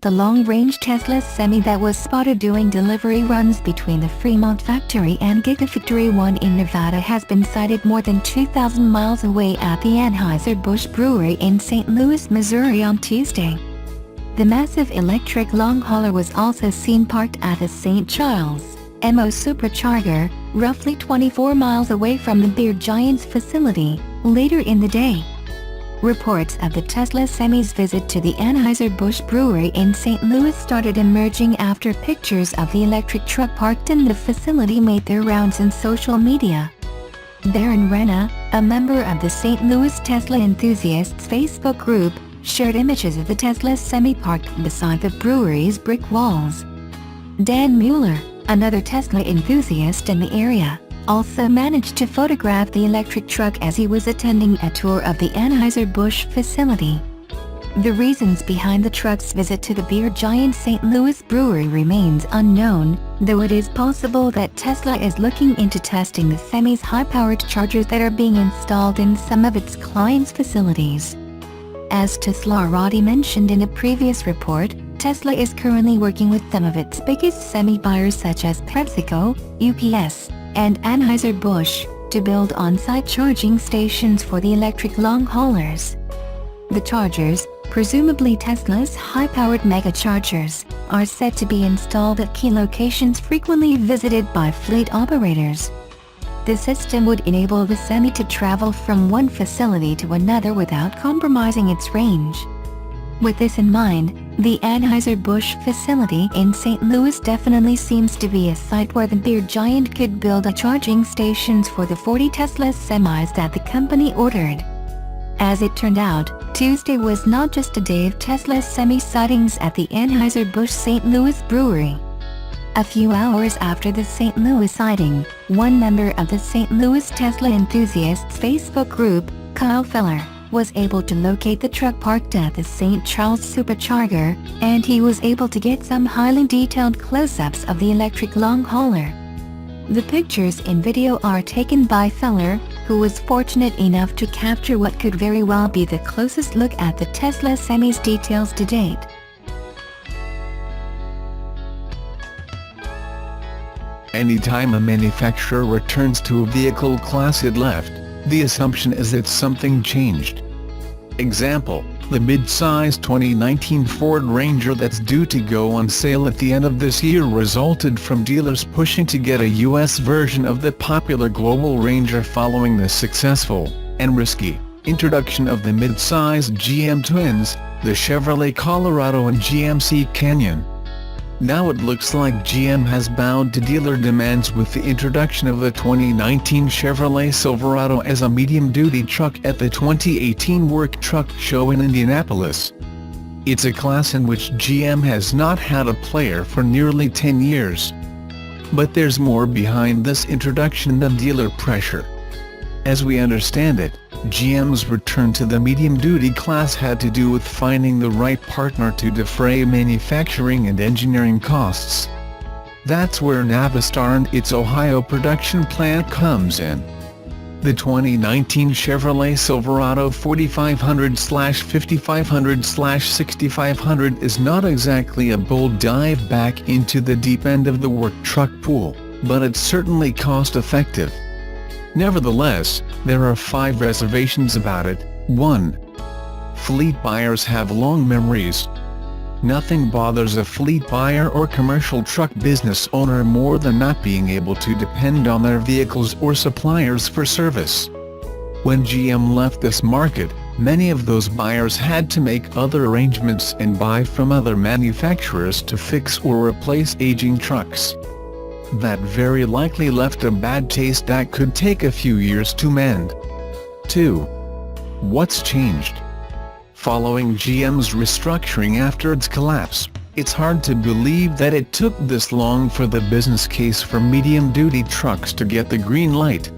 The long-range Tesla Semi that was spotted doing delivery runs between the Fremont factory and Gigafactory 1 in Nevada has been sighted more than 2,000 miles away at the Anheuser-Busch brewery in St. Louis, Missouri on Tuesday. The massive electric long hauler was also seen parked at the St. Charles MO supercharger, roughly 24 miles away from the beer giant's facility, later in the day. Reports of the Tesla Semi's visit to the Anheuser-Busch brewery in St. Louis started emerging after pictures of the electric truck parked in the facility made their rounds in social media. Darren Renna, a member of the St. Louis Tesla enthusiasts Facebook group, shared images of the Tesla Semi parked beside the brewery's brick walls. Dan Mueller, another Tesla enthusiast in the area, also managed to photograph the electric truck as he was attending a tour of the Anheuser-Busch facility. The reasons behind the truck's visit to the beer giant St. Louis brewery remains unknown, though it is possible that Tesla is looking into testing the Semi's high-powered chargers that are being installed in some of its clients' facilities. As Teslarati mentioned in a previous report, Tesla is currently working with some of its biggest Semi buyers such as PepsiCo, UPS, and Anheuser-Busch, to build on-site charging stations for the electric long haulers. The chargers, presumably Tesla's high-powered mega chargers, are set to be installed at key locations frequently visited by fleet operators. The system would enable the Semi to travel from one facility to another without compromising its range. With this in mind, the Anheuser-Busch facility in St. Louis definitely seems to be a site where the beer giant could build charging stations for the 40 Tesla semis that the company ordered. As it turned out, Tuesday was not just a day of Tesla Semi sightings at the Anheuser-Busch St. Louis brewery. A few hours after the St. Louis sighting, one member of the St. Louis Tesla enthusiasts Facebook group, Kyle Feller, was able to locate the truck parked at the St. Charles supercharger, and he was able to get some highly detailed close-ups of the electric long hauler. The pictures in video are taken by Feller, who was fortunate enough to capture what could very well be the closest look at the Tesla Semi's details to date. Anytime a manufacturer returns to a vehicle class it left, the assumption is that something changed. Example, the mid-size 2019 Ford Ranger that's due to go on sale at the end of this year resulted from dealers pushing to get a US version of the popular global Ranger following the successful, and risky, introduction of the mid-size GM twins, the Chevrolet Colorado and GMC Canyon. Now it looks like GM has bowed to dealer demands with the introduction of the 2019 Chevrolet Silverado as a medium-duty truck at the 2018 Work Truck Show in Indianapolis. It's a class in which GM has not had a player for nearly 10 years. But there's more behind this introduction than dealer pressure. As we understand it, GM's return to the medium-duty class had to do with finding the right partner to defray manufacturing and engineering costs. That's where Navistar and its Ohio production plant comes in. The 2019 Chevrolet Silverado 4500/5500/6500 is not exactly a bold dive back into the deep end of the work truck pool, but it's certainly cost-effective. Nevertheless, there are 5 reservations about it. 1. Fleet buyers have long memories. Nothing bothers a fleet buyer or commercial truck business owner more than not being able to depend on their vehicles or suppliers for service. When GM left this market, many of those buyers had to make other arrangements and buy from other manufacturers to fix or replace aging trucks. That very likely left a bad taste that could take a few years to mend. 2. What's changed? Following GM's restructuring after its collapse, it's hard to believe that it took this long for the business case for medium-duty trucks to get the green light.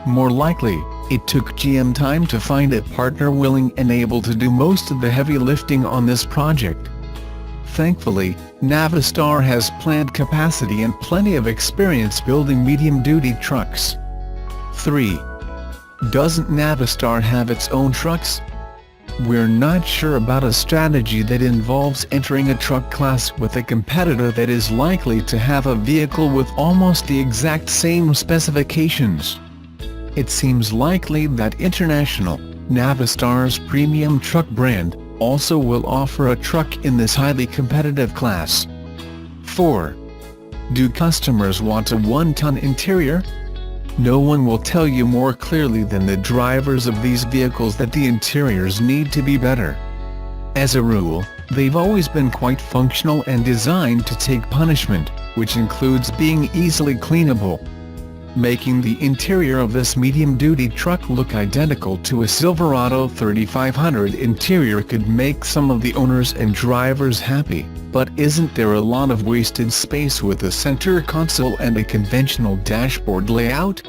More likely, it took GM time to find a partner willing and able to do most of the heavy lifting on this project. Thankfully, Navistar has plant capacity and plenty of experience building medium-duty trucks. 3. Doesn't Navistar have its own trucks? We're not sure about a strategy that involves entering a truck class with a competitor that is likely to have a vehicle with almost the exact same specifications. It seems likely that International, Navistar's premium truck brand, also will offer a truck in this highly competitive class. 4. Do customers want a 1-ton interior? No one will tell you more clearly than the drivers of these vehicles that the interiors need to be better. As a rule, they've always been quite functional and designed to take punishment, which includes being easily cleanable. Making the interior of this medium-duty truck look identical to a Silverado 3500 interior could make some of the owners and drivers happy, but isn't there a lot of wasted space with a center console and a conventional dashboard layout?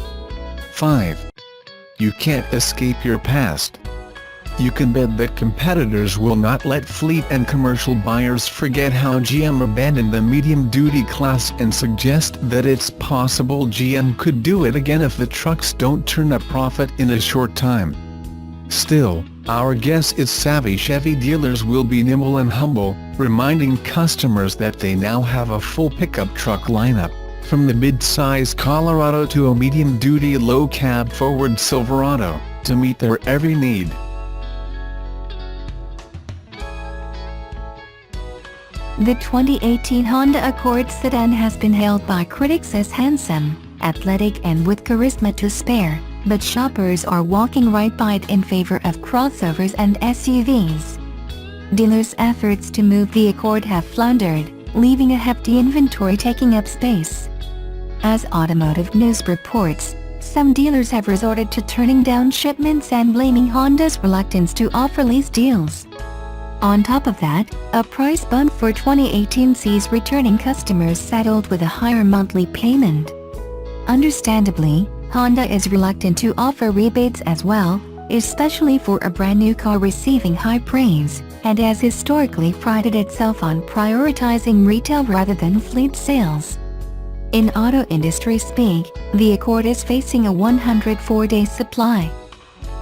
5. You can't escape your past. You can bet that competitors will not let fleet and commercial buyers forget how GM abandoned the medium-duty class and suggest that it's possible GM could do it again if the trucks don't turn a profit in a short time. Still, our guess is savvy Chevy dealers will be nimble and humble, reminding customers that they now have a full pickup truck lineup, from the mid-size Colorado to a medium-duty low-cab forward Silverado, to meet their every need. The 2018 Honda Accord sedan has been hailed by critics as handsome, athletic and with charisma to spare, but shoppers are walking right by it in favor of crossovers and SUVs. Dealers' efforts to move the Accord have floundered, leaving a hefty inventory taking up space. As Automotive News reports, some dealers have resorted to turning down shipments and blaming Honda's reluctance to offer lease deals. On top of that, a price bump for 2018 sees returning customers saddled with a higher monthly payment. Understandably, Honda is reluctant to offer rebates as well, especially for a brand new car receiving high praise, and has historically prided itself on prioritizing retail rather than fleet sales. In auto industry speak, the Accord is facing a 104-day supply.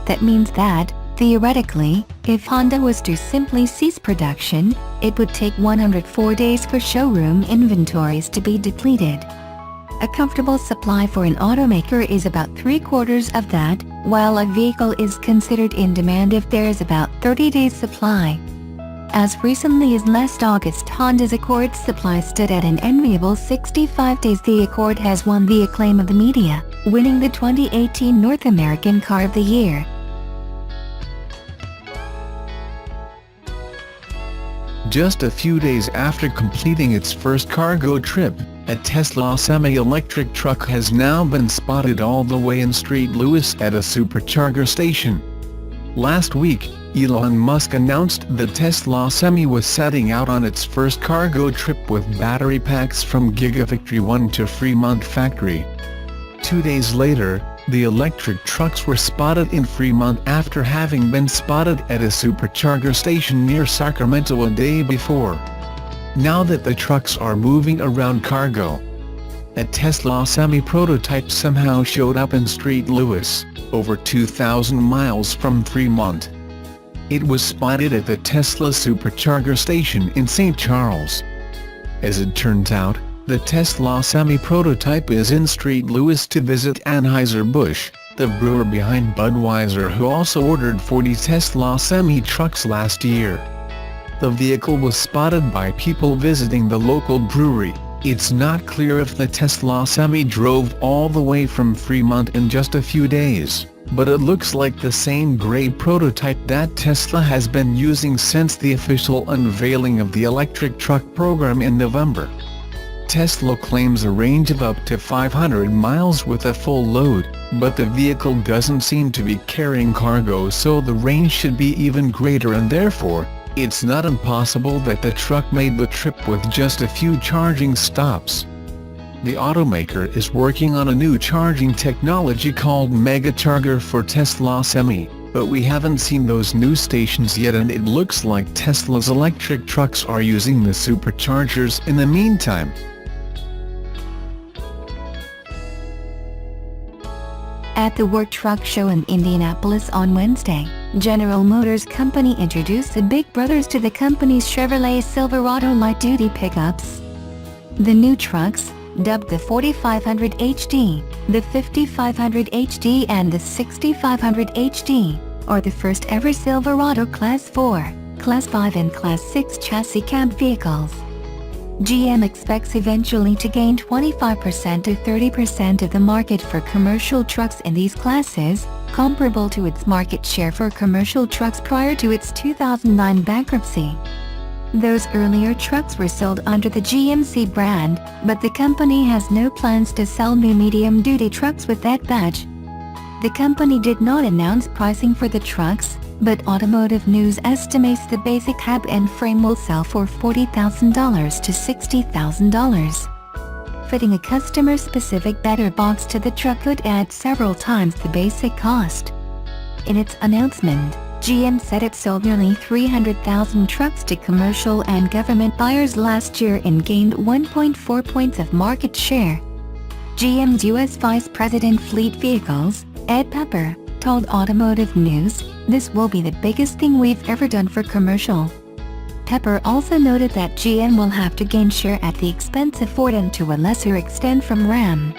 That means that, theoretically, if Honda was to simply cease production, it would take 104 days for showroom inventories to be depleted. A comfortable supply for an automaker is about 3/4 of that, while a vehicle is considered in demand if there is about 30 days supply. As recently as last August, Honda's Accord supply stood at an enviable 65 days. The Accord has won the acclaim of the media, winning the 2018 North American Car of the Year. Just a few days after completing its first cargo trip, a Tesla semi-electric truck has now been spotted all the way in St. Louis at a supercharger station. Last week, Elon Musk announced the Tesla Semi was setting out on its first cargo trip with battery packs from Gigafactory 1 to Fremont factory. 2 days later, the electric trucks were spotted in Fremont after having been spotted at a supercharger station near Sacramento a day before. Now that the trucks are moving around cargo, a Tesla Semi prototype somehow showed up in St. Louis, over 2,000 miles from Fremont. It was spotted at the Tesla supercharger station in St. Charles. As it turns out, the Tesla Semi prototype is in St. Louis to visit Anheuser-Busch, the brewer behind Budweiser, who also ordered 40 Tesla Semi trucks last year. The vehicle was spotted by people visiting the local brewery. It's not clear if the Tesla Semi drove all the way from Fremont in just a few days, but it looks like the same gray prototype that Tesla has been using since the official unveiling of the electric truck program in November. Tesla claims a range of up to 500 miles with a full load, but the vehicle doesn't seem to be carrying cargo, so the range should be even greater, and therefore, it's not impossible that the truck made the trip with just a few charging stops. The automaker is working on a new charging technology called Megacharger for Tesla Semi, but we haven't seen those new stations yet, and it looks like Tesla's electric trucks are using the superchargers in the meantime. At the Work Truck Show in Indianapolis on Wednesday, General Motors Company introduced the Big Brothers to the company's Chevrolet Silverado light-duty pickups. The new trucks, dubbed the 4500 HD, the 5500 HD and the 6500 HD, are the first ever Silverado Class 4, Class 5 and Class 6 chassis cab vehicles. GM expects eventually to gain 25% to 30% of the market for commercial trucks in these classes, comparable to its market share for commercial trucks prior to its 2009 bankruptcy. Those earlier trucks were sold under the GMC brand, but the company has no plans to sell new medium-duty trucks with that badge. The company did not announce pricing for the trucks, but Automotive News estimates the basic cab and frame will sell for $40,000 to $60,000. Fitting a customer-specific better box to the truck could add several times the basic cost. In its announcement, GM said it sold nearly 300,000 trucks to commercial and government buyers last year and gained 1.4 points of market share. GM's U.S. Vice President Fleet Vehicles, Ed Pepper, told Automotive News, "This will be the biggest thing we've ever done for commercial." Pepper also noted that GM will have to gain share at the expense of Ford and to a lesser extent from Ram.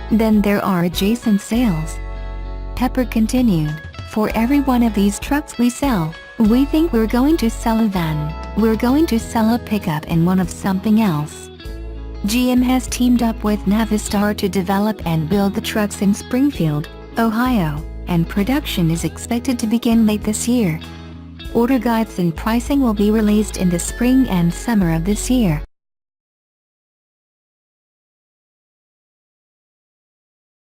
Then there are adjacent sales. Pepper continued, "For every one of these trucks we sell, we think we're going to sell a van, we're going to sell a pickup and one of something else." GM has teamed up with Navistar to develop and build the trucks in Springfield, Ohio, and production is expected to begin late this year. Order guides and pricing will be released in the spring and summer of this year.